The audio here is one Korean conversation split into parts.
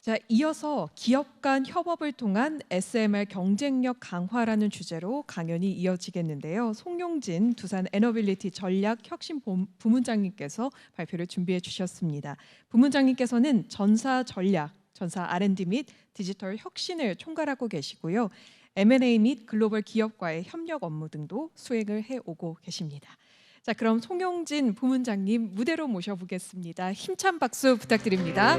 자, 이어서 기업 간 협업을 통한 SMR 경쟁력 강화라는 주제로 강연이 이어지겠는데요. 송용진 두산 에너빌리티 전략 혁신 부문장님께서 발표를 준비해 주셨습니다. 부문장님께서는 전사 전략, 전사 R&D 및 디지털 혁신을 총괄하고 계시고요. M&A 및 글로벌 기업과의 협력 업무 등도 수행을 해오고 계십니다. 자, 그럼 송용진 부문장님 무대로 모셔보겠습니다. 힘찬 박수 부탁드립니다.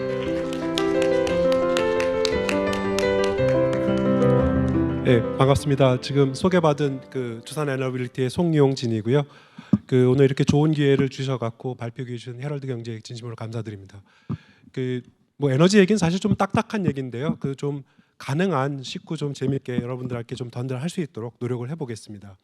네, 반갑습니다. 지금 소개받은 두산 에너빌리티의 송용진이고요. 오늘 이렇게 좋은 기회를 주셔갖고 발표해 주신 헤럴드 경제에 진심으로 감사드립니다. 뭐 에너지 얘기는 사실 좀 딱딱한 얘기인데요. 좀 가능한 쉽고 좀 재미있게 여러분들께 좀 전달할 수 있도록 노력을 해보겠습니다.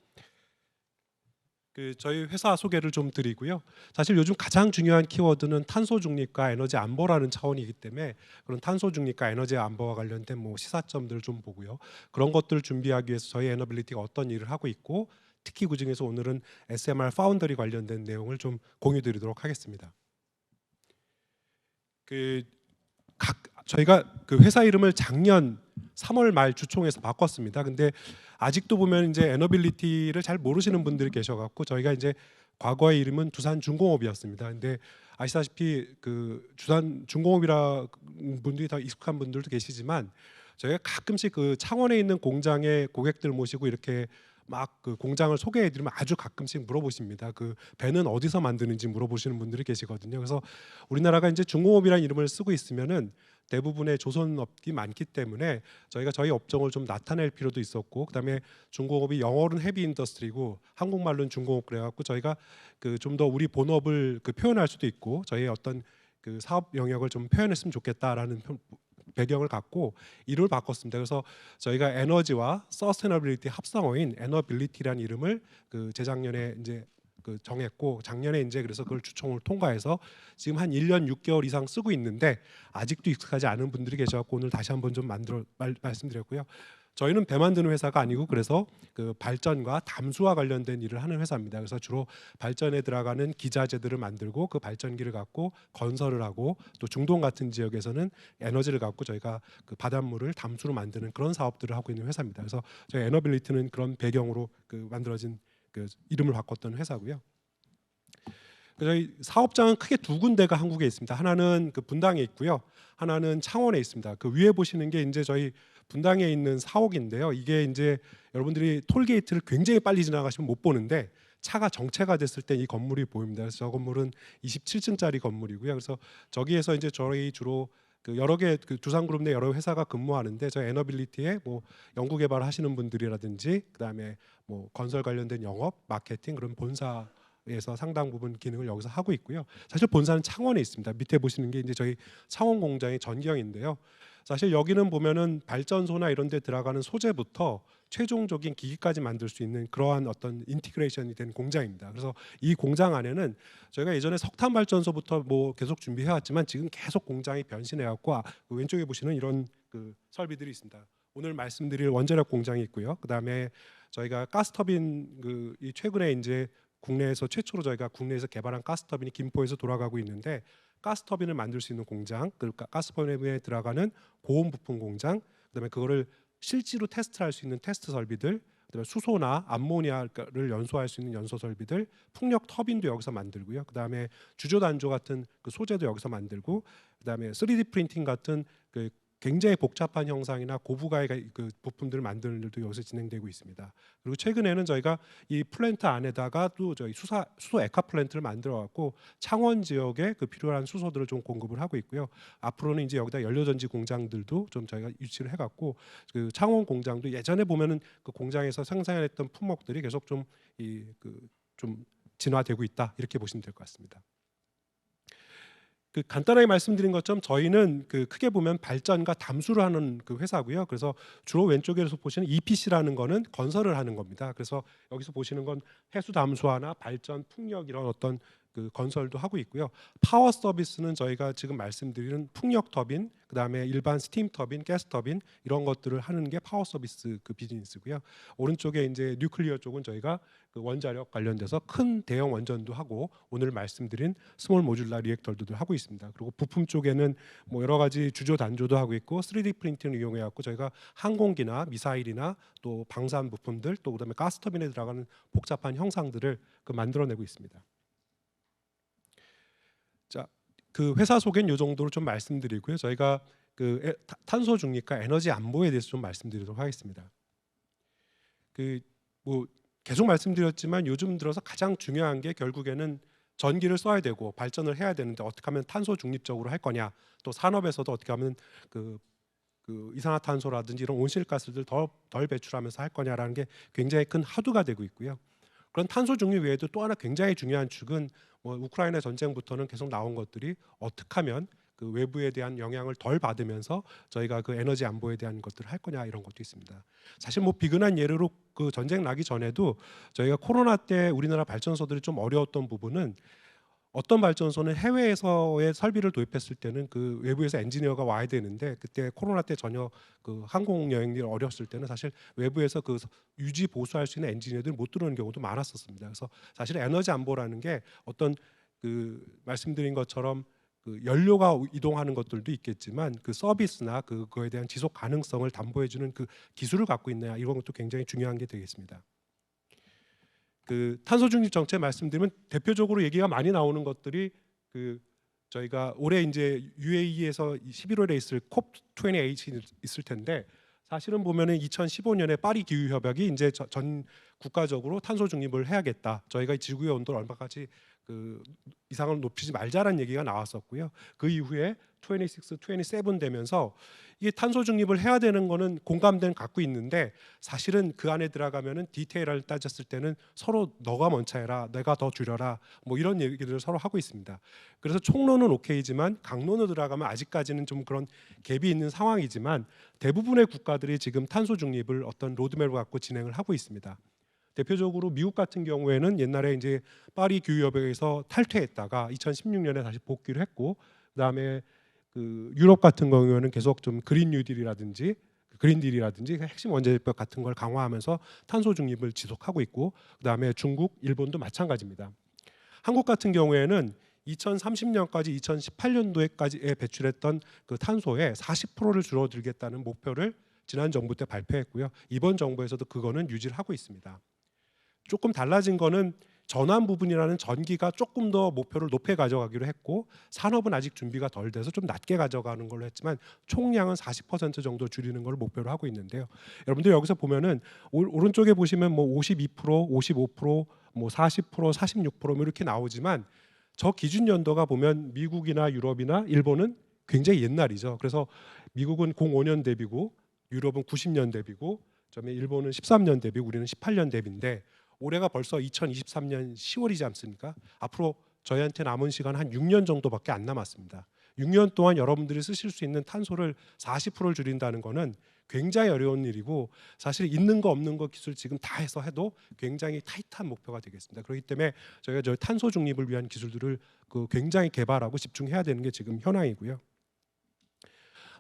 저희 회사 소개를 좀 드리고요. 사실 요즘 가장 중요한 키워드는 탄소 중립과 에너지 안보라는 차원이기 때문에 그런 탄소 중립과 에너지 안보와 관련된 뭐 시사점들을 좀 보고요. 그런 것들을 준비하기 위해서 저희 에너빌리티가 어떤 일을 하고 있고, 특히 그중에서 오늘은 SMR 파운더리 관련된 내용을 좀 공유드리도록 하겠습니다. 저희가 회사 이름을 작년 3월 말 주총에서 바꿨습니다. 근데 아직도 보면 이제 에너빌리티를 잘 모르시는 분들이 계셔갖고 저희가 이제 과거의 이름은 두산중공업이었습니다. 근데 아시다시피 두산 중공업이라 분들이 더 익숙한 분들도 계시지만 저희가 가끔씩 창원에 있는 공장에 고객들 모시고 이렇게 막 공장을 소개해드리면 아주 가끔씩 물어보십니다. 배는 어디서 만드는지 물어보시는 분들이 계시거든요. 그래서 우리나라가 이제 중공업이라는 이름을 쓰고 있으면은 대부분의 조선업이 많기 때문에 저희가 저희 업종을 좀 나타낼 필요도 있었고, 그다음에 중공업이 영어로는 헤비 인더스트리고 한국말로는 중공업 그래갖고 저희가 좀 더 우리 본업을 표현할 수도 있고 저희의 어떤 사업 영역을 좀 표현했으면 좋겠다라는 배경을 갖고 이름을 바꿨습니다. 그래서 저희가 에너지와 서스테너빌리티 합성어인 에너빌리티라는 이름을 재작년에 이제 정했고, 작년에 이제 그래서 그걸 주총을 통과해서 지금 한 1년 6개월 이상 쓰고 있는데 아직도 익숙하지 않은 분들이 계셔서 오늘 다시 한번 좀 말씀드렸고요. 저희는 배 만드는 회사가 아니고 그래서 발전과 담수와 관련된 일을 하는 회사입니다. 그래서 주로 발전에 들어가는 기자재들을 만들고 그 발전기를 갖고 건설을 하고, 또 중동 같은 지역에서는 에너지를 갖고 저희가 바닷물을 담수로 만드는 그런 사업들을 하고 있는 회사입니다. 그래서 저희 에너빌리티는 그런 배경으로 만들어진 이름을 바꿨던 회사고요. 저희 사업장은 크게 두 군데가 한국에 있습니다. 하나는 분당에 있고요. 하나는 창원에 있습니다. 위에 보시는 게 이제 저희 분당에 있는 사옥인데요. 이게 이제 여러분들이 톨게이트를 굉장히 빨리 지나가시면 못 보는데 차가 정체가 됐을 때 이 건물이 보입니다. 그래서 저 건물은 27층짜리 건물이고요. 그래서 저기에서 이제 저희 주로 여러 개 두산그룹 내 여러 회사가 근무하는데 저희 에너빌리티에 뭐 연구 개발하시는 분들이라든지 그다음에 뭐 건설 관련된 영업, 마케팅 그런 본사에서 상당 부분 기능을 여기서 하고 있고요. 사실 본사는 창원에 있습니다. 밑에 보시는 게 이제 저희 창원 공장의 전경인데요. 사실 여기는 보면은 발전소나 이런 데 들어가는 소재부터 최종적인 기기까지 만들 수 있는 그러한 어떤 인티그레이션이 된 공장입니다. 그래서 이 공장 안에는 저희가 예전에 석탄 발전소부터 뭐 계속 준비해 왔지만 지금 계속 공장이 변신해 갖고 왼쪽에 보시는 이런 설비들이 있습니다. 오늘 말씀드릴 원자력 공장이 있고요. 그다음에 저희가 가스터빈 이 최근에 이제 국내에서 최초로 저희가 국내에서 개발한 가스터빈이 김포에서 돌아가고 있는데, 가스터빈을 만들 수 있는 공장, 그러니까 가스터빈에 들어가는 고온 부품 공장, 그다음에 그거를 실제로 테스트할 수 있는 테스트 설비들, 그다음에 수소나 암모니아를 연소할 수 있는 연소 설비들, 풍력 터빈도 여기서 만들고요. 그다음에 주조 단조 같은 소재도 여기서 만들고, 그다음에 3D 프린팅 같은 굉장히 복잡한 형상이나 고부가의 부품들을 만드는 일도 여기서 진행되고 있습니다. 그리고 최근에는 저희가 이 플랜트 안에다가 또 저희 수소 액화 플랜트를 만들어 갖고 창원 지역에 필요한 수소들을 좀 공급을 하고 있고요. 앞으로는 이제 여기다 연료전지 공장들도 좀 저희가 유치를 해갖고 창원 공장도 예전에 보면은 공장에서 생산했던 품목들이 계속 좀 진화되고 있다, 이렇게 보시면 될 것 같습니다. 간단하게 말씀드린 것처럼 저희는 크게 보면 발전과 담수를 하는 회사고요. 그래서 주로 왼쪽에서 보시는 EPC라는 거는 건설을 하는 겁니다. 그래서 여기서 보시는 건 해수 담수화나 발전, 풍력 이런 어떤 그 건설도 하고 있고요. 파워 서비스는 저희가 지금 말씀드리는 풍력 터빈, 그다음에 일반 스팀 터빈, 가스 터빈 이런 것들을 하는 게 파워 서비스 그 비즈니스고요. 오른쪽에 이제 뉴클리어 쪽은 저희가 그 원자력 관련돼서 큰 대형 원전도 하고 오늘 말씀드린 스몰 모듈라 리액터들도 하고 있습니다. 그리고 부품 쪽에는 뭐 여러 가지 주조 단조도 하고 있고 3D 프린팅을 이용해 갖고 저희가 항공기나 미사일이나 또 방산 부품들 또 그다음에 가스 터빈에 들어가는 복잡한 형상들을 그 만들어내고 있습니다. 자, 그 회사 소개는 이 정도로 좀 말씀드리고요. 저희가 그 탄소 중립과 에너지 안보에 대해서 좀 말씀드리도록 하겠습니다. 그 뭐 계속 말씀드렸지만 요즘 들어서 가장 중요한 게 결국에는 전기를 써야 되고 발전을 해야 되는데 어떻게 하면 탄소 중립적으로 할 거냐, 또 산업에서도 어떻게 하면 그 이산화탄소라든지 이런 온실가스들 덜 배출하면서 할 거냐라는 게 굉장히 큰 화두가 되고 있고요. 그런 탄소 중립 외에도 또 하나 굉장히 중요한 축은 뭐 우크라이나 전쟁부터는 계속 나온 것들이 어떻게 하면 그 외부에 대한 영향을 덜 받으면서 저희가 그 에너지 안보에 대한 것들을 할 거냐 이런 것도 있습니다. 사실 뭐 비근한 예로 그 전쟁 나기 전에도 저희가 코로나 때 우리나라 발전소들이 좀 어려웠던 부분은 어떤 발전소는 해외에서의 설비를 도입했을 때는 그 외부에서 엔지니어가 와야 되는데 그때 코로나 때 전혀 그 항공 여행이 어려웠을 때는 사실 외부에서 그 유지 보수할 수 있는 엔지니어들이 못 들어오는 경우도 많았었습니다. 그래서 사실 에너지 안보라는 게 어떤 그 말씀드린 것처럼 그 연료가 이동하는 것들도 있겠지만 그 서비스나 그거에 대한 지속 가능성을 담보해주는 그 기술을 갖고 있느냐 이런 것도 굉장히 중요한 게 되겠습니다. 그 탄소 중립 정책 말씀드리면 대표적으로 얘기가 많이 나오는 것들이 그 저희가 올해 이제 UAE에서 11월에 있을 COP28이 있을 텐데 사실은 보면은 2015년에 파리 기후 협약이 이제 전 국가적으로 탄소 중립을 해야겠다. 저희가 지구의 온도를 얼마까지 그 이상을 높이지 말자라는 얘기가 나왔었고요. 그 이후에 26, 27 되면서 이게 탄소 중립을 해야 되는 거는 공감대는 갖고 있는데 사실은 그 안에 들어가면은 디테일을 따졌을 때는 서로 너가 먼저 해라, 내가 더 줄여라 뭐 이런 얘기들을 서로 하고 있습니다. 그래서 총론은 오케이지만 강론으로 들어가면 아직까지는 좀 그런 갭이 있는 상황이지만 대부분의 국가들이 지금 탄소 중립을 어떤 로드맵을 갖고 진행을 하고 있습니다. 대표적으로 미국 같은 경우에는 옛날에 이제 파리 기후 협약에서 탈퇴했다가 2016년에 다시 복귀를 했고 그다음에 그 유럽 같은 경우에는 계속 좀 그린 뉴딜이라든지 그린 딜이라든지 핵심 원자력법 같은 걸 강화하면서 탄소 중립을 지속하고 있고 그다음에 중국, 일본도 마찬가지입니다. 한국 같은 경우에는 2030년까지 2018년도에까지에 배출했던 그 탄소의 40%를 줄어들겠다는 목표를 지난 정부 때 발표했고요. 이번 정부에서도 그거는 유지를 하고 있습니다. 조금 달라진 거는 전환 부분이라는 전기가 조금 더 목표를 높게 가져가기로 했고 산업은 아직 준비가 덜 돼서 좀 낮게 가져가는 걸로 했지만 총량은 40% 정도 줄이는 걸 목표로 하고 있는데요. 여러분들 여기서 보면은 오른쪽에 보시면 뭐 52%, 55%, 뭐 40%, 46% 뭐 이렇게 나오지만 저 기준 연도가 보면 미국이나 유럽이나 일본은 굉장히 옛날이죠. 그래서 미국은 05년 대비고 유럽은 90년 대비고 그다음에 일본은 13년 대비, 우리는 18년 대비인데 올해가 벌써 2023년 10월이지 않습니까? 앞으로 저희한테 남은 시간 한 6년 정도밖에 안 남았습니다. 6년 동안 여러분들이 쓰실 수 있는 탄소를 40%를 줄인다는 거는 굉장히 어려운 일이고 사실 있는 거 없는 거 기술 지금 다 해서 해도 굉장히 타이트한 목표가 되겠습니다. 그렇기 때문에 저희가 저 탄소 중립을 위한 기술들을 그 굉장히 개발하고 집중해야 되는 게 지금 현황이고요.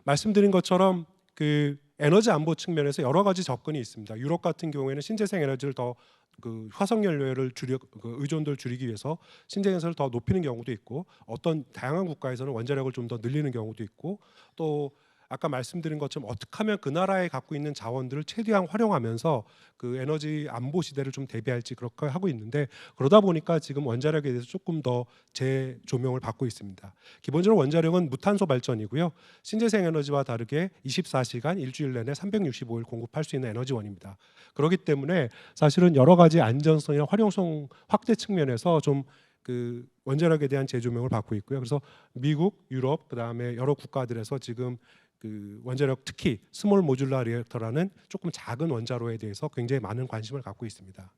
말씀드린 것처럼 그 에너지 안보 측면에서 여러 가지 접근이 있습니다. 유럽 같은 경우에는 신재생 에너지를 더 그 화석 연료를 그 의존도를 줄이기 위해서 신재생에서를 더 높이는 경우도 있고 어떤 다양한 국가에서는 원자력을 좀 더 늘리는 경우도 있고 또 아까 말씀드린 것처럼 어떻게 하면 그 나라에 갖고 있는 자원들을 최대한 활용하면서 그 에너지 안보 시대를 좀 대비할지 그렇게 하고 있는데 그러다 보니까 지금 원자력에 대해서 조금 더 재조명을 받고 있습니다. 기본적으로 원자력은 무탄소 발전이고요. 신재생 에너지와 다르게 24시간 일주일 내내 365일 공급할 수 있는 에너지원입니다. 그렇기 때문에 사실은 여러 가지 안전성이나 활용성 확대 측면에서 좀 그 원자력에 대한 재조명을 받고 있고요. 그래서 미국, 유럽 그다음에 여러 국가들에서 지금 그 원자력 특히 스몰 모듈라 리액터라는 조금 작은 원자로에 대해서 굉장히 많은 관심을 갖고 있습니다.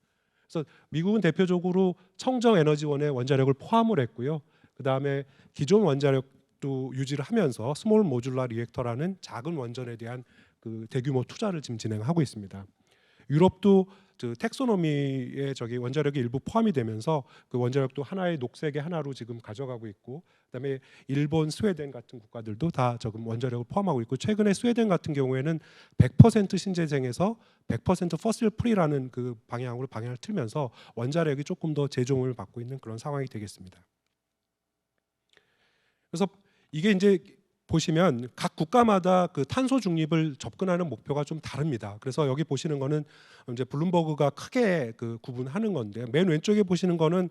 그래서 미국은 대표적으로 청정 에너지원에 원자력을 포함을 했고요. 그다음에 기존 원자력도 유지를 하면서 스몰 모듈라 리액터라는 작은 원전에 대한 그 대규모 투자를 지금 진행하고 있습니다. 유럽도 그 텍소노미에 저기 원자력이 일부 포함이 되면서 그 원자력도 하나의 녹색의 하나로 지금 가져가고 있고, 그다음에 일본, 스웨덴 같은 국가들도 다 지금 원자력을 포함하고 있고, 최근에 스웨덴 같은 경우에는 100% 신재생에서 100% 퍼슬 프리라는 그 방향으로 방향을 틀면서 원자력이 조금 더 재종을 받고 있는 그런 상황이 되겠습니다. 그래서 이게 이제 보시면 각 국가마다 그 탄소 중립을 접근하는 목표가 좀 다릅니다. 그래서 여기 보시는 거는 이제 블룸버그가 크게 그 구분하는 건데, 맨 왼쪽에 보시는 거는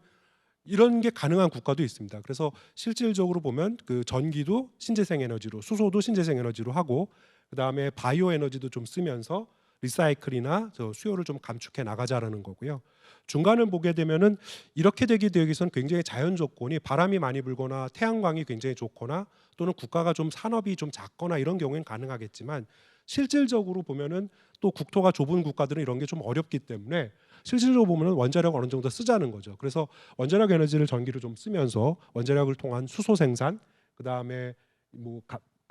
이런 게 가능한 국가도 있습니다. 그래서 실질적으로 보면 그 전기도 신재생 에너지로, 수소도 신재생 에너지로 하고, 그다음에 바이오 에너지도 좀 쓰면서 리사이클이나 저 수요를 좀 감축해 나가자라는 거고요. 중간을 보게 되면은 이렇게 되기 위해서는 굉장히 자연 조건이, 바람이 많이 불거나 태양광이 굉장히 좋거나 또는 국가가 좀 산업이 좀 작거나 이런 경우에는 가능하겠지만, 실질적으로 보면은 또 국토가 좁은 국가들은 이런 게 좀 어렵기 때문에 실질적으로 보면은 원자력 어느 정도 쓰자는 거죠. 그래서 원자력 에너지를 전기로 좀 쓰면서 원자력을 통한 수소 생산, 그다음에 뭐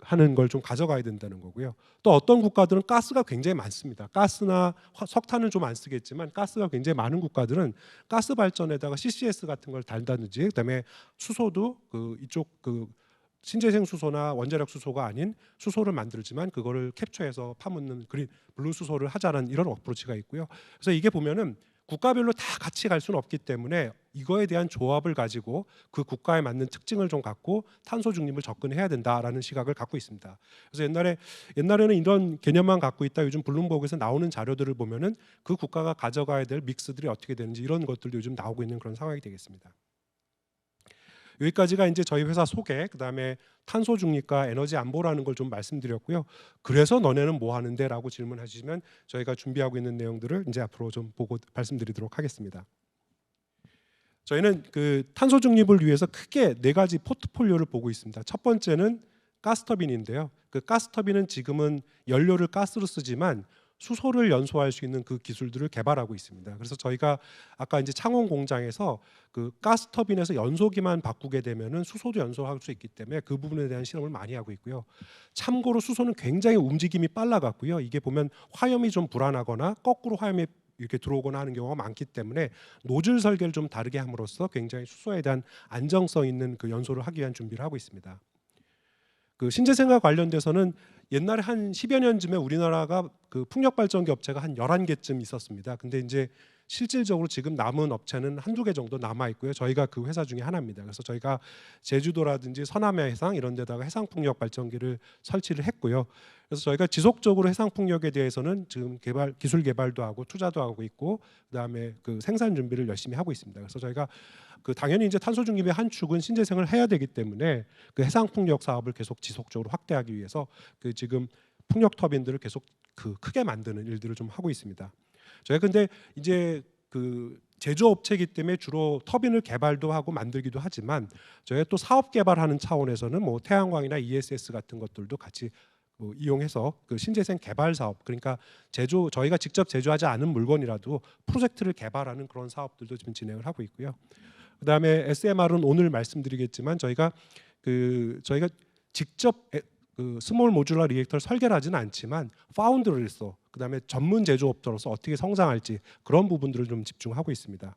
하는 걸 좀 가져가야 된다는 거고요. 또 어떤 국가들은 가스가 굉장히 많습니다. 가스나 석탄은 좀 안 쓰겠지만 가스가 굉장히 많은 국가들은 가스 발전에다가 CCS 같은 걸 달다든지, 그다음에 수소도 그 이쪽 그 신재생 수소나 원자력 수소가 아닌 수소를 만들지만 그거를 캡처해서 파묻는 그린 블루 수소를 하자는 이런 어프로치가 있고요. 그래서 이게 보면은 국가별로 다 같이 갈 수는 없기 때문에 이거에 대한 조합을 가지고 그 국가에 맞는 특징을 좀 갖고 탄소 중립을 접근해야 된다라는 시각을 갖고 있습니다. 그래서 옛날에는 이런 개념만 갖고 있다, 요즘 블룸버그에서 나오는 자료들을 보면은 그 국가가 가져가야 될 믹스들이 어떻게 되는지 이런 것들도 요즘 나오고 있는 그런 상황이 되겠습니다. 여기까지가 이제 저희 회사 소개, 그다음에 탄소 중립과 에너지 안보라는 걸 좀 말씀드렸고요. 그래서 너네는 뭐 하는데라고 질문하시면 저희가 준비하고 있는 내용들을 이제 앞으로 좀 보고 말씀드리도록 하겠습니다. 저희는 그 탄소 중립을 위해서 크게 4가지 포트폴리오를 보고 있습니다. 첫 번째는 가스터빈인데요. 그 가스터빈은 지금은 연료를 가스로 쓰지만 수소를 연소할 수 있는 그 기술들을 개발하고 있습니다. 그래서 저희가 아까 이제 창원 공장에서 그 가스터빈에서 연소기만 바꾸게 되면은 수소도 연소할 수 있기 때문에 그 부분에 대한 실험을 많이 하고 있고요. 참고로 수소는 굉장히 움직임이 빨라갖고요. 이게 보면 화염이 좀 불안하거나 거꾸로 화염이 이렇게 들어오거나 하는 경우가 많기 때문에 노즐 설계를 좀 다르게 함으로써 굉장히 수소에 대한 안정성 있는 그 연소를 하기 위한 준비를 하고 있습니다. 그 신재생과 관련돼서는 옛날에 한 10여 년쯤에 우리나라가 그 풍력 발전기 업체가 한 11개쯤 있었습니다. 근데 이제 실질적으로 지금 남은 업체는 한두 개 정도 남아 있고요. 저희가 그 회사 중에 하나입니다. 그래서 저희가 제주도라든지 서남해 해상 이런 데다가 해상 풍력 발전기를 설치를 했고요. 그래서 저희가 지속적으로 해상 풍력에 대해서는 지금 기술 개발도 하고 투자도 하고 있고, 그다음에 그 생산 준비를 열심히 하고 있습니다. 그래서 저희가 그 당연히 이제 탄소 중립의 한 축은 신재생을 해야 되기 때문에 그 해상 풍력 사업을 계속 지속적으로 확대하기 위해서 그 지금 풍력 터빈들을 계속 그 크게 만드는 일들을 좀 하고 있습니다. 저희가 근데 이제 그 제조업체이기 때문에 주로 터빈을 개발도 하고 만들기도 하지만 저희가 또 사업 개발하는 차원에서는 뭐 태양광이나 ESS 같은 것들도 같이 이용해서 그 신재생 개발 사업, 그러니까 저희가 직접 제조하지 않은 물건이라도 프로젝트를 개발하는 그런 사업들도 지금 진행을 하고 있고요. 그다음에 SMR은 오늘 말씀드리겠지만 저희가 직접 그 스몰 모듈러 리액터를 설계를 하지는 않지만 파운드로서, 그다음에 전문 제조업자로서 어떻게 성장할지 그런 부분들을 좀 집중하고 있습니다.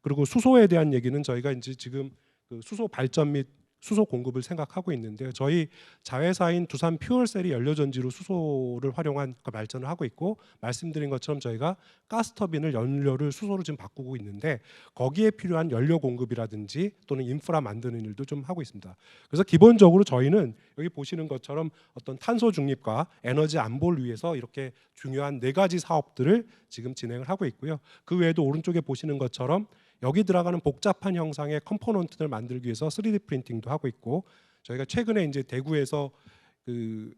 그리고 수소에 대한 얘기는 저희가 이제 지금 그 수소 발전 및 수소 공급을 생각하고 있는데요. 저희 자회사인 두산 퓨얼셀이 연료전지로 수소를 활용한 그 발전을 하고 있고, 말씀드린 것처럼 저희가 가스터빈을 연료를 수소로 지금 바꾸고 있는데 거기에 필요한 연료 공급이라든지 또는 인프라 만드는 일도 좀 하고 있습니다. 그래서 기본적으로 저희는 여기 보시는 것처럼 어떤 탄소 중립과 에너지 안보를 위해서 이렇게 중요한 4가지 사업들을 지금 진행을 하고 있고요. 그 외에도 오른쪽에 보시는 것처럼 여기 들어가는 복잡한 형상의 컴포넌트를 만들기 위해서 3D 프린팅도 하고 있고, 저희가 최근에 이제 대구에서 그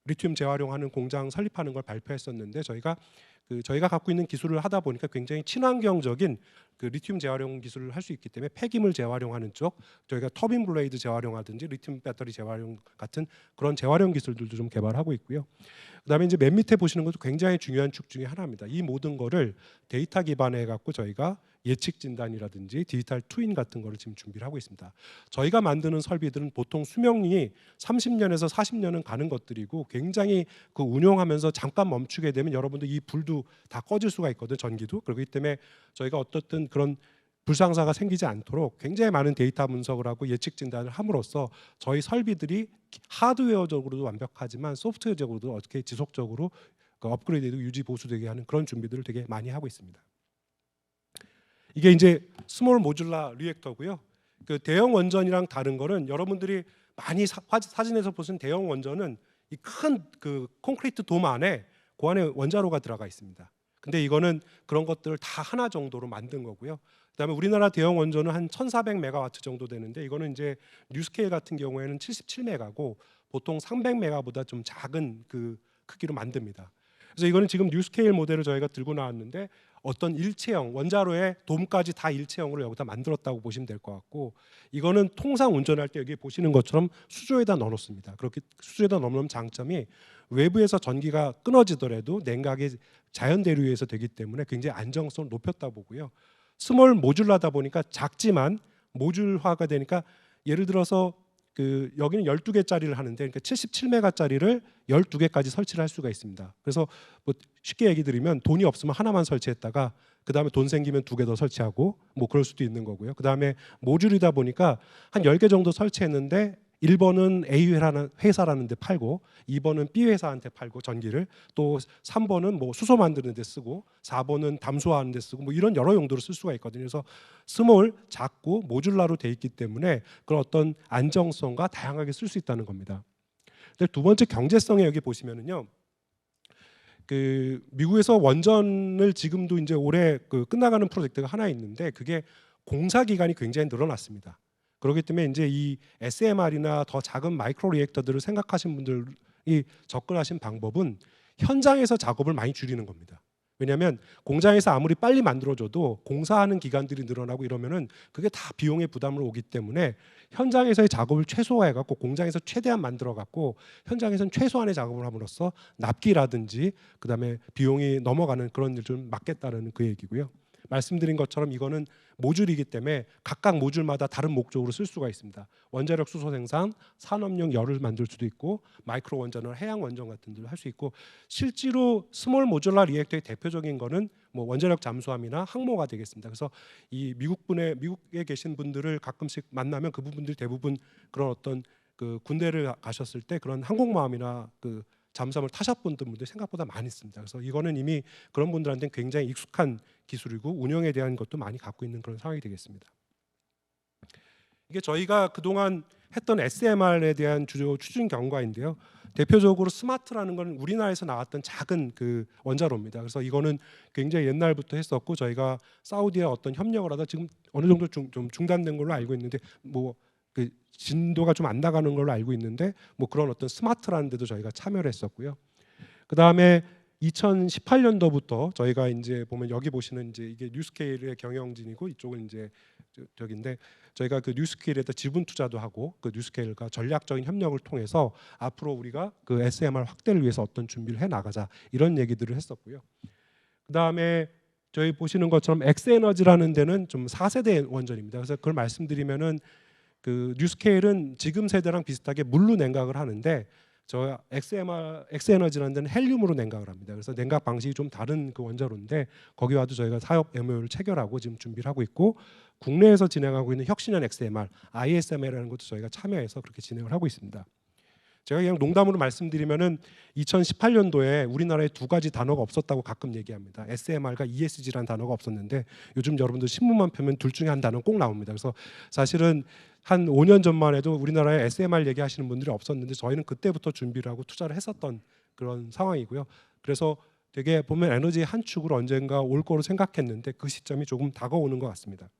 리튬 재활용하는 공장 설립하는 걸 발표했었는데 저희가 갖고 있는 기술을 하다 보니까 굉장히 친환경적인 그 리튬 재활용 기술을 할 수 있기 때문에 폐기물 재활용하는 쪽, 저희가 터빈 블레이드 재활용하든지 리튬 배터리 재활용 같은 그런 재활용 기술들도 좀 개발하고 있고요. 그다음에 이제 맨 밑에 보시는 것도 굉장히 중요한 축 중에 하나입니다. 이 모든 거를 데이터 기반에 갖고 저희가 예측 진단이라든지 디지털 트윈 같은 거를 지금 준비를 하고 있습니다. 저희가 만드는 설비들은 보통 수명이 30년에서 40년은 가는 것들이고 굉장히 그 운용하면서 잠깐 멈추게 되면 여러분들 이 불도 다 꺼질 수가 있거든요. 전기도. 그렇기 때문에 저희가 어떻든 그런 불상사가 생기지 않도록 굉장히 많은 데이터 분석을 하고 예측 진단을 함으로써 저희 설비들이 하드웨어적으로도 완벽하지만 소프트웨어적으로도 어떻게 지속적으로 그 업그레이드되고 유지 보수되게 하는 그런 준비들을 되게 많이 하고 있습니다. 이게 이제 스몰 모듈라 리액터고요. 그 대형 원전이랑 다른 거는 여러분들이 많이 사진에서 보신 대형 원전은 이 큰 그 콘크리트 돔 안에 그 안에 원자로가 들어가 있습니다. 근데 이거는 그런 것들을 다 하나 정도로 만든 거고요. 그다음에 우리나라 대형 원전은 한 1,400메가와트 정도 되는데 이거는 이제 뉴스케일 같은 경우에는 77메가고 보통 300메가보다 좀 작은 그 크기로 만듭니다. 그래서 이거는 지금 뉴스케일 모델을 저희가 들고 나왔는데 어떤 일체형 원자로의 돔까지 다 일체형으로 여기다 만들었다고 보시면 될 것 같고 이거는 통상 운전할 때 여기 보시는 것처럼 수조에다 넣어놓습니다. 그렇게 수조에다 넣어놓은 장점이 외부에서 전기가 끊어지더라도 냉각이 자연 대류에서 되기 때문에 굉장히 안정성을 높였다 보고요. 스몰 모듈라다 보니까 작지만 모듈화가 되니까 예를 들어서 그 여기는 12개짜리를 하는데 그러니까 77메가짜리를 12개까지 설치를 할 수가 있습니다. 그래서 뭐 쉽게 얘기 드리면 돈이 없으면 하나만 설치했다가 그다음에 돈 생기면 2개 더 설치하고 뭐 그럴 수도 있는 거고요. 그다음에 모듈이다 보니까 한 10개 정도 설치했는데 1번은 A 회사라는 데 팔고 2번은 B 회사한테 팔고 전기를 또 3번은 뭐 수소 만드는 데 쓰고 4번은 담수화하는 데 쓰고 뭐 이런 여러 용도로 쓸 수가 있거든요. 그래서 스몰, 작고 모듈라로 돼 있기 때문에 그런 어떤 안정성과 다양하게 쓸 수 있다는 겁니다. 근데 두 번째 경제성에 여기 보시면은요. 그 미국에서 원전을 지금도 이제 올해 그 끝나가는 프로젝트가 하나 있는데 그게 공사 기간이 굉장히 늘어났습니다. 그렇기 때문에 이제 이 SMR이나 더 작은 마이크로 리액터들을 생각하신 분들이 접근하신 방법은 현장에서 작업을 많이 줄이는 겁니다. 왜냐하면 공장에서 아무리 빨리 만들어줘도 공사하는 기간들이 늘어나고 이러면은 그게 다 비용의 부담으로 오기 때문에 현장에서의 작업을 최소화해갖고 공장에서 최대한 만들어갖고 현장에서는 최소한의 작업을 함으로써 납기라든지 그다음에 비용이 넘어가는 그런 일 좀 막겠다는 그 얘기고요. 말씀드린 것처럼 이거는 모듈이기 때문에 각각 모듈마다 다른 목적으로 쓸 수가 있습니다. 원자력 수소 생산, 산업용 열을 만들 수도 있고 마이크로 원전을 해양 원전 같은 데를 할 수 있고 실제로 스몰 모듈라 리액터의 대표적인 거는 뭐 원자력 잠수함이나 항모가 되겠습니다. 그래서 이 미국에 계신 분들을 가끔씩 만나면 그 부분들이 대부분 그런 어떤 그 군대를 가셨을 때 그런 항공모함이나 그 잠수함을 타셨던 분들 생각보다 많이 있습니다. 그래서 이거는 이미 그런 분들한테는 굉장히 익숙한 기술이고 운영에 대한 것도 많이 갖고 있는 그런 상황이 되겠습니다. 이게 저희가 그동안 했던 SMR에 대한 주요 추진 경과인데요. 대표적으로 스마트라는 건 우리나라에서 나왔던 작은 그 원자로입니다. 그래서 이거는 굉장히 옛날부터 했었고 저희가 사우디와 어떤 협력을 하다 지금 어느 정도 좀 중단된 걸로 알고 있는데 뭐 그 진도가 좀 안 나가는 걸로 알고 있는데 뭐 그런 어떤 스마트라는 데도 저희가 참여를 했었고요. 그 다음에 2018년도부터 저희가 이제 보면 여기 보시는 이제 이게 뉴스케일의 경영진이고 이쪽은 이제 저기인데 저희가 그 뉴스케일에다 지분 투자도 하고 그 뉴스케일과 전략적인 협력을 통해서 앞으로 우리가 그 SMR 확대를 위해서 어떤 준비를 해 나가자 이런 얘기들을 했었고요. 그 다음에 저희 보시는 것처럼 엑스에너지라는 데는 좀 4세대 원전입니다. 그래서 그걸 말씀드리면은 그 뉴스케일은 지금 세대랑 비슷하게 물로 냉각을 하는데 저 엑스에너지라는 데는 헬륨으로 냉각을 합니다. 그래서 냉각 방식이 좀 다른 그 원자로인데 거기와도 저희가 사업 MOU를 체결하고 지금 준비를 하고 있고 국내에서 진행하고 있는 혁신형 XMR, ISMR이라는 것도 저희가 참여해서 그렇게 진행을 하고 있습니다. 제가 그냥 농담으로 말씀드리면은 2018년도에 우리나라에 두 가지 단어가 없었다고 가끔 얘기합니다. SMR과 ESG라는 단어가 없었는데 요즘 여러분들 신문만 펴면 둘 중에 한 단어는 꼭 나옵니다. 그래서 사실은 한 5년 전만 해도 우리나라에 SMR 얘기하시는 분들이 없었는데 저희는 그때부터 준비를 하고 투자를 했었던 그런 상황이고요. 그래서 되게 보면 에너지의 한 축으로 언젠가 올 거로 생각했는데 그 시점이 조금 다가오는 것 같습니다.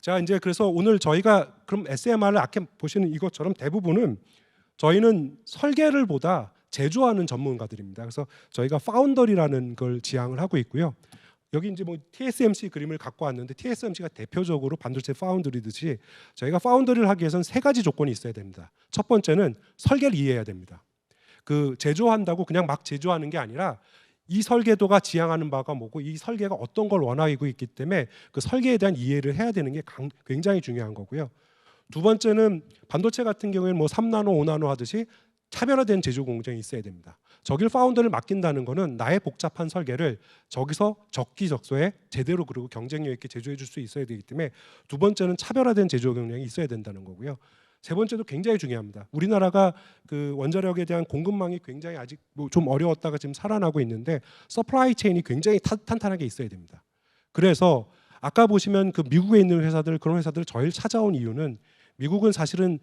자 이제 그래서 오늘 저희가 그럼 SMR을 아까 보시는 이것처럼 대부분은 저희는 설계를 보다 제조하는 전문가들입니다. 그래서 저희가 파운더리라는 걸 지향을 하고 있고요. 여기 이제 뭐 TSMC 그림을 갖고 왔는데 TSMC가 대표적으로 반도체 파운드리듯이 저희가 파운드리를 하기 위해서는 세 가지 조건이 있어야 됩니다. 첫 번째는 설계를 이해해야 됩니다. 그 제조한다고 그냥 막 제조하는 게 아니라 이 설계도가 지향하는 바가 뭐고 이 설계가 어떤 걸 원하고 있기 때문에 그 설계에 대한 이해를 해야 되는 게 굉장히 중요한 거고요. 두 번째는 반도체 같은 경우에는 뭐 3나노, 5나노 하듯이 차별화된 제조 공정이 있어야 됩니다. 저길 파운더를 맡긴다는 거는 나의 복잡한 설계를 저기서 적기적소에 제대로 그리고 경쟁력 있게 제조해 줄 수 있어야 되기 때문에 두 번째는 차별화된 제조 경쟁이 있어야 된다는 거고요. 세 번째도 굉장히 중요합니다. 우리나라가 그 원자력에 대한 공급망이 굉장히 아직 뭐좀 어려웠다가 지금 살아나고 있는데 서플라이 체인이 굉장히 탄탄하게 있어야 됩니다. 그래서 아까 보시면 그 미국에 있는 회사들 그런 회사들 저희를 찾아온 이유는 미국은 사실은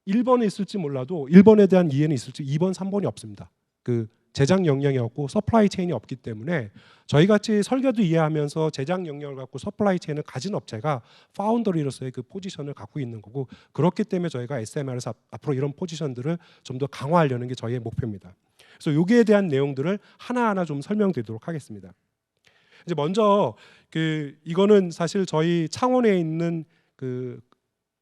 1번에 있을지 몰라도 1번에 대한 이해는 있을지 2번, 3번이 없습니다. 그 제작 역량이 없고 서플라이 체인이 없기 때문에 저희 같이 설계도 이해하면서 제작 역량을 갖고 서플라이 체인을 가진 업체가 파운더리로서의 그 포지션을 갖고 있는 거고 그렇기 때문에 저희가 SMR에서 앞으로 이런 포지션들을 좀 더 강화하려는 게 저희의 목표입니다. 그래서 여기에 대한 내용들을 하나하나 좀 설명드리도록 하겠습니다. 이제 먼저 그 이거는 사실 저희 창원에 있는 그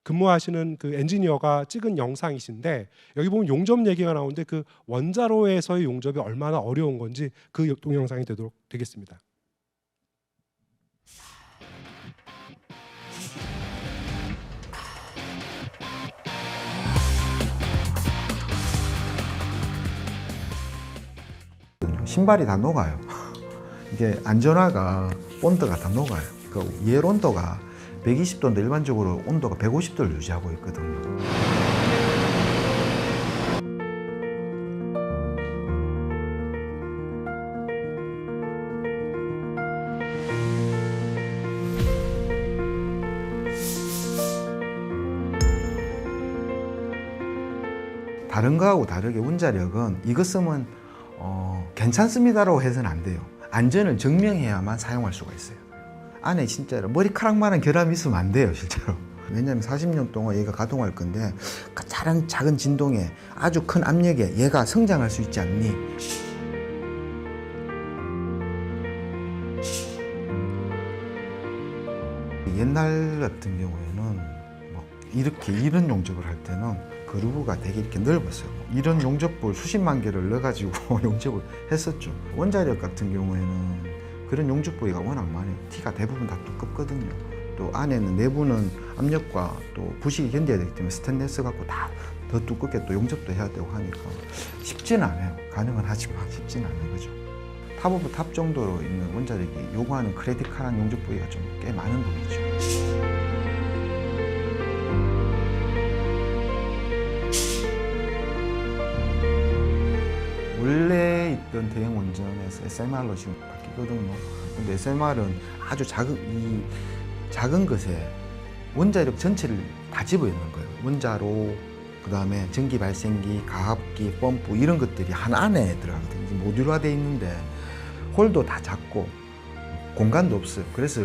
근무하시는 그 엔지니어가 찍은 영상이신데 여기 보면 용접 얘기가 나오는데 그 원자로에서의 용접이 얼마나 어려운 건지 그 동영상이 되겠습니다. 신발이 다 녹아요. 이게 안전화가 본드가 다 녹아요. 그 열 온도가 120도인데 일반적으로 온도가 150도를 유지하고 있거든요. 다른 거하고 다르게 원자력은 이거 쓰면 괜찮습니다라고 해서는 안 돼요. 안전을 증명해야만 사용할 수가 있어요. 안에 진짜로 머리카락만한 결함이 있으면 안 돼요, 실제로. 왜냐하면 40년 동안 얘가 가동할 건데 작은 진동에 아주 큰 압력에 얘가 성장할 수 있지 않니? 옛날 같은 경우에는 뭐 이런 용접을 할 때는 그루브가 되게 이렇게 넓었어요. 이런 용접볼 수십만 개를 넣어가지고 용접을 했었죠. 원자력 같은 경우에는 그런 용접 부위가 워낙 많아요. 티가 대부분 다 두껍거든요. 또 안에는 내부는 압력과 또 부식이 견뎌야 되기 때문에 스테인리스 갖고 다 더 두껍게 또 용접도 해야 되고 하니까 쉽지는 않아요. 가능은 하지만 쉽지는 않은 거죠. 탑 오브 탑 정도로 있는 원자력이 요구하는 크리티컬한 용접 부위가 좀 꽤 많은 부위죠. 원래 있던 대형 원전에서 SMR로 지금 바뀌거든요. 근데 SMR은 아주 작은 것에 원자력 전체를 다 집어넣는 거예요. 원자로, 그 다음에 전기 발생기, 가압기, 펌프 이런 것들이 한 안에 들어가거든요. 모듈화되어 있는데 홀도 다 작고 공간도 없어요. 그래서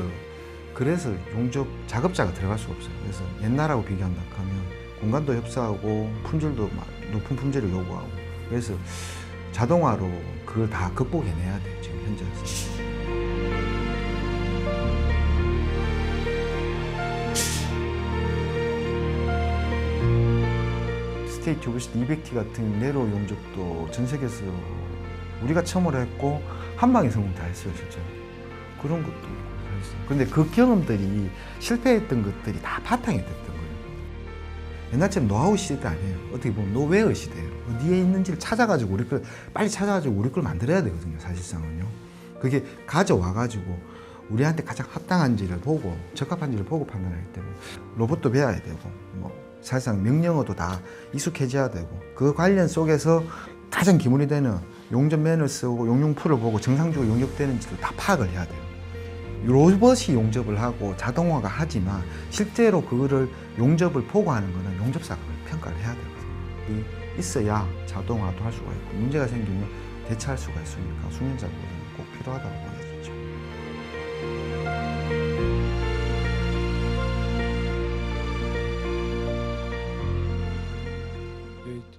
용접 작업자가 들어갈 수가 없어요. 그래서 옛날하고 비교한다 하면 공간도 협소하고 품질도 높은 품질을 요구하고 그래서 자동화로 그걸 다 극복해내야 돼요. 지금 현재에서. 스테이트 오브시티 200T 같은 네로 용접도 전 세계에서 우리가 처음으로 했고 한 방에 성공 다 했어요, 실제로. 그런 것도 했어요. 근데 그 경험들이 실패했던 것들이 다 바탕이 됐던 거예요. 옛날처럼 노하우 시대도 아니에요. 어떻게 보면 노웨어 시대예요. 어디에 있는지를 찾아가지고 빨리 찾아가지고 우리 걸 만들어야 되거든요, 사실상은요. 그게 가져와가지고 우리한테 가장 합당한지를 보고 적합한지를 보고 판단하기 때문에 로봇도 배워야 되고 뭐 사실상 명령어도 다 익숙해져야 되고 그 관련 속에서 가장 기본이 되는 용접맨을 쓰고 용융풀을 보고 정상적으로 용접되는지를 다 파악을 해야 돼요. 로봇이 용접을 하고 자동화가 하지만 실제로 그거를 용접을 보고하는 거는 용접사가 평가를 해야 되거든요. 있어야 자동화도 할 수가 있고 문제가 생기면 대처할 수가 있으니까 수면작업은 꼭 필요하다고 보여지죠.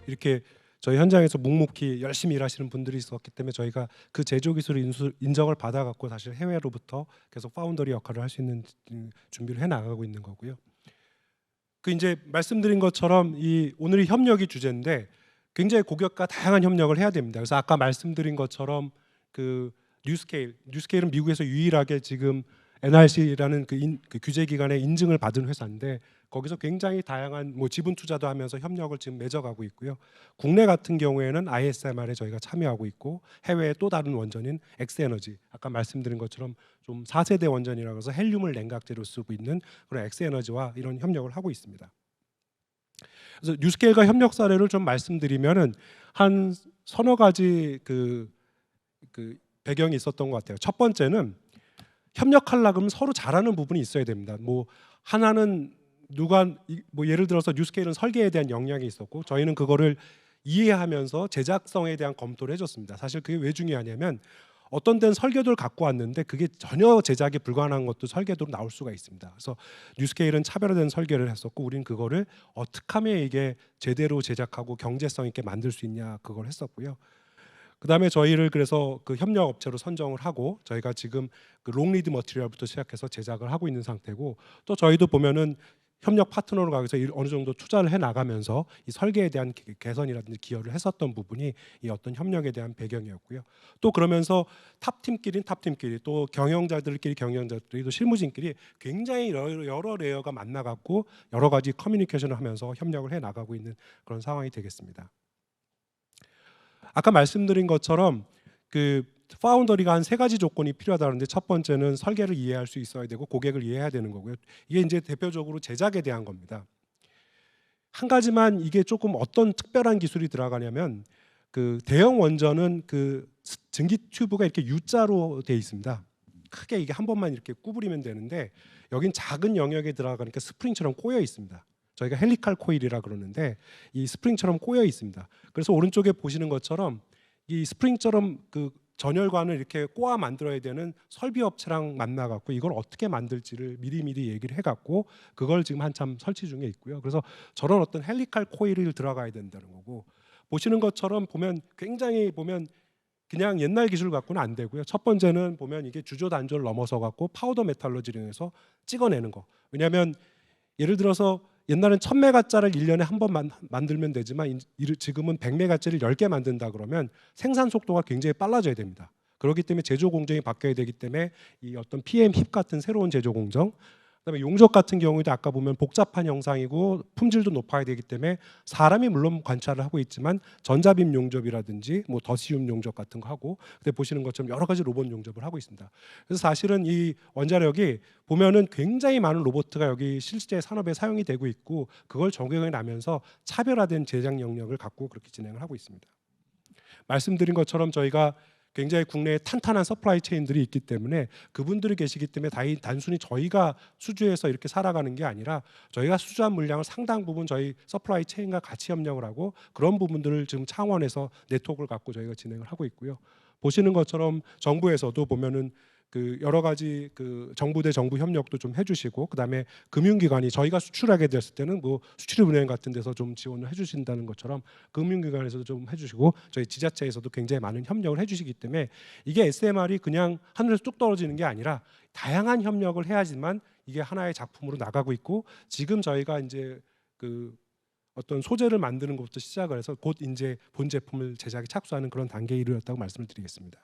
이렇게 저희 현장에서 묵묵히 열심히 일하시는 분들이 있었기 때문에 저희가 그 제조 기술 인정을 받아갖고 사실 해외로부터 계속 파운더리 역할을 할 수 있는 준비를 해 나가고 있는 거고요. 그 이제 말씀드린 것처럼 이 오늘이 협력이 주제인데 굉장히 고객과 다양한 협력을 해야 됩니다. 그래서 아까 말씀드린 것처럼 그 뉴스케일은 미국에서 유일하게 지금 NRC라는 그 규제 기관의 인증을 받은 회사인데 거기서 굉장히 다양한 뭐 지분 투자도 하면서 협력을 지금 맺어가고 있고요. 국내 같은 경우에는 ISMR에 저희가 참여하고 있고 해외의 또 다른 원전인 엑스에너지 아까 말씀드린 것처럼 좀 4세대 원전이라고 해서 헬륨을 냉각제로 쓰고 있는 그런 엑스에너지와 이런 협력을 하고 있습니다. 그래서 뉴스케일과 협력 사례를 좀 말씀드리면은 한 서너 가지 그 배경이 있었던 것 같아요. 첫 번째는 협력하려면 서로 잘하는 부분이 있어야 됩니다. 뭐 하나는 뭐 예를 들어서 뉴스케일은 설계에 대한 역량이 있었고 저희는 그거를 이해하면서 제작성에 대한 검토를 해줬습니다. 사실 그게 왜 중요하냐면 어떤 데는 설계도를 갖고 왔는데 그게 전혀 제작에 불가능한 것도 설계도로 나올 수가 있습니다. 그래서 뉴스케일은 차별화된 설계를 했었고 우리는 그거를 어떻게 하면 이게 제대로 제작하고 경제성 있게 만들 수 있냐 그걸 했었고요. 그다음에 저희를 그래서 그 협력 업체로 선정을 하고 저희가 지금 그 롱리드 머티리얼부터 시작해서 제작을 하고 있는 상태고 또 저희도 보면은 협력 파트너로 가서 어느 정도 투자를 해 나가면서 이 설계에 대한 개선이라든지 기여를 했었던 부분이 이 어떤 협력에 대한 배경이었고요. 또 그러면서 탑팀끼리 또 경영자들끼리 또 실무진끼리 굉장히 여러 레이어가 만나갖고 여러 가지 커뮤니케이션을 하면서 협력을 해 나가고 있는 그런 상황이 되겠습니다. 아까 말씀드린 것처럼 그 파운더리가 한 세 가지 조건이 필요하다는데 첫 번째는 설계를 이해할 수 있어야 되고 고객을 이해해야 되는 거고요. 이게 이제 대표적으로 제작에 대한 겁니다. 한 가지만 이게 조금 어떤 특별한 기술이 들어가냐면 그 대형 원전은 그 증기 튜브가 이렇게 U자로 돼 있습니다. 크게 이게 한 번만 이렇게 구부리면 되는데 여긴 작은 영역에 들어가니까 스프링처럼 꼬여 있습니다. 저희가 헬리칼 코일이라 그러는데 이 스프링처럼 꼬여 있습니다. 그래서 오른쪽에 보시는 것처럼 이 스프링처럼 그 전열관을 이렇게 꼬아 만들어야 되는 설비 업체랑 만나갖고 이걸 어떻게 만들지를 미리미리 얘기를 해갖고 그걸 지금 한참 설치 중에 있고요. 그래서 저런 어떤 헬리칼 코일을 들어가야 된다는 거고 보시는 것처럼 보면 굉장히 보면 그냥 옛날 기술 갖고는 안 되고요. 첫 번째는 보면 이게 주조 단조를 넘어서 갖고 파우더 메탈러지를 해서 찍어내는 거. 왜냐하면 예를 들어서 옛날엔 1000메가짜리를 1년에 한 번 만들면 되지만 지금은 100메가짜리를 10개 만든다 그러면 생산 속도가 굉장히 빨라져야 됩니다. 그렇기 때문에 제조 공정이 바뀌어야 되기 때문에 이 어떤 PM 힙 같은 새로운 제조 공정, 그다음에 용접 같은 경우에도 아까 보면 복잡한 형상이고 품질도 높아야 되기 때문에 사람이 물론 관찰을 하고 있지만 전자빔 용접이라든지 뭐 더시움 용접 같은 거 하고 그때 보시는 것처럼 여러 가지 로봇 용접을 하고 있습니다. 그래서 사실은 이 원자력이 보면은 굉장히 많은 로봇가 여기 실제 산업에 사용이 되고 있고 그걸 적용해 나면서 차별화된 제작 영역을 갖고 그렇게 진행을 하고 있습니다. 말씀드린 것처럼 저희가 굉장히 국내에 탄탄한 서플라이 체인들이 있기 때문에 그분들이 계시기 때문에 단순히 저희가 수주해서 이렇게 살아가는 게 아니라 저희가 수주한 물량을 상당 부분 저희 서플라이 체인과 같이 협력을 하고 그런 부분들을 지금 창원에서 네트워크를 갖고 저희가 진행을 하고 있고요. 보시는 것처럼 정부에서도 보면은 그 여러 가지 그 정부 대 정부 협력도 좀 해주시고 그다음에 금융기관이 저희가 수출하게 됐을 때는 뭐 수출입은행 같은 데서 좀 지원을 해주신다는 것처럼 금융기관에서도 좀 해주시고 저희 지자체에서도 굉장히 많은 협력을 해주시기 때문에 이게 SMR이 그냥 하늘에서 뚝 떨어지는 게 아니라 다양한 협력을 해야지만 이게 하나의 작품으로 나가고 있고 지금 저희가 이제 그 어떤 소재를 만드는 것부터 시작을 해서 곧 이제 본 제품을 제작에 착수하는 그런 단계에 이르렀다고 말씀을 드리겠습니다.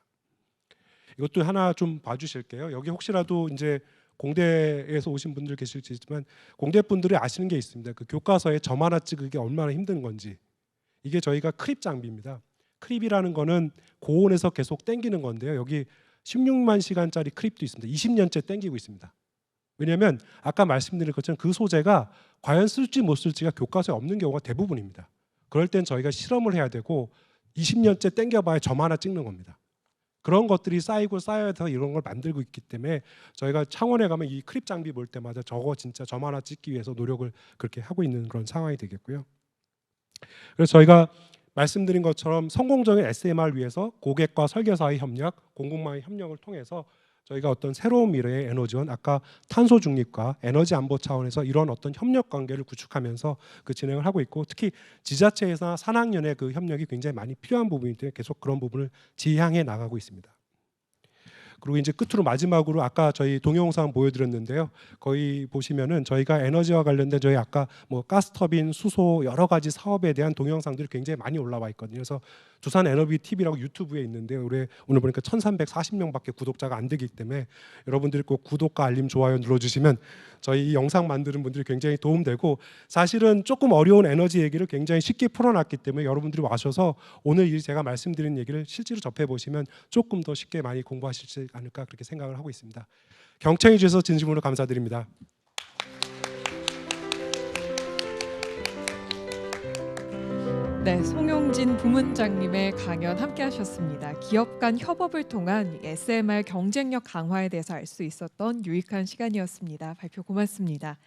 이것도 하나 좀 봐주실게요. 여기 혹시라도 이제 공대에서 오신 분들 계실 수 있지만 공대 분들이 아시는 게 있습니다. 그 교과서에 점 하나 찍기 얼마나 힘든 건지. 이게 저희가 크립 장비입니다. 크립이라는 거는 고온에서 계속 땡기는 건데요. 여기 16만 시간짜리 크립도 있습니다. 20년째 땡기고 있습니다. 왜냐하면 아까 말씀드린 것처럼 그 소재가 과연 쓸지 못 쓸지가 교과서에 없는 경우가 대부분입니다. 그럴 땐 저희가 실험을 해야 되고 20년째 땡겨봐야 점 하나 찍는 겁니다. 그런 것들이 쌓이고 쌓여서 이런 걸 만들고 있기 때문에 저희가 창원에 가면 이 크립 장비 볼 때마다 저거 진짜 점 하나 찍기 위해서 노력을 그렇게 하고 있는 그런 상황이 되겠고요. 그래서 저희가 말씀드린 것처럼 성공적인 SMR 위해서 고객과 설계사의 협력, 공급망의 협력을 통해서 저희가 어떤 새로운 미래의 에너지원, 아까 탄소 중립과 에너지 안보 차원에서 이런 어떤 협력 관계를 구축하면서 그 진행을 하고 있고 특히 지자체에서나 산학연의 그 협력이 굉장히 많이 필요한 부분인데 계속 그런 부분을 지향해 나가고 있습니다. 그리고 이제 끝으로 마지막으로 아까 저희 동영상 보여드렸는데요. 거기 보시면은 저희가 에너지와 관련된 저희 아까 뭐 가스터빈, 수소 여러 가지 사업에 대한 동영상들이 굉장히 많이 올라와 있거든요. 그래서 두산 에너비 TV라고 유튜브에 있는데요. 오늘 보니까 1,340명밖에 구독자가 안 되기 때문에 여러분들이 꼭 구독과 알림, 좋아요 눌러주시면 저희 이 영상 만드는 분들이 굉장히 도움되고, 사실은 조금 어려운 에너지 얘기를 굉장히 쉽게 풀어놨기 때문에 여러분들이 와셔서 오늘 이 제가 말씀드린 얘기를 실제로 접해 보시면 조금 더 쉽게 많이 공부하시지 않을까 그렇게 생각을 하고 있습니다. 경청해 주셔서 진심으로 감사드립니다. 네, 송용진 부문장님의 강연 함께 하셨습니다. 기업 간 협업을 통한 SMR 경쟁력 강화에 대해서 알 수 있었던 유익한 시간이었습니다. 발표 고맙습니다.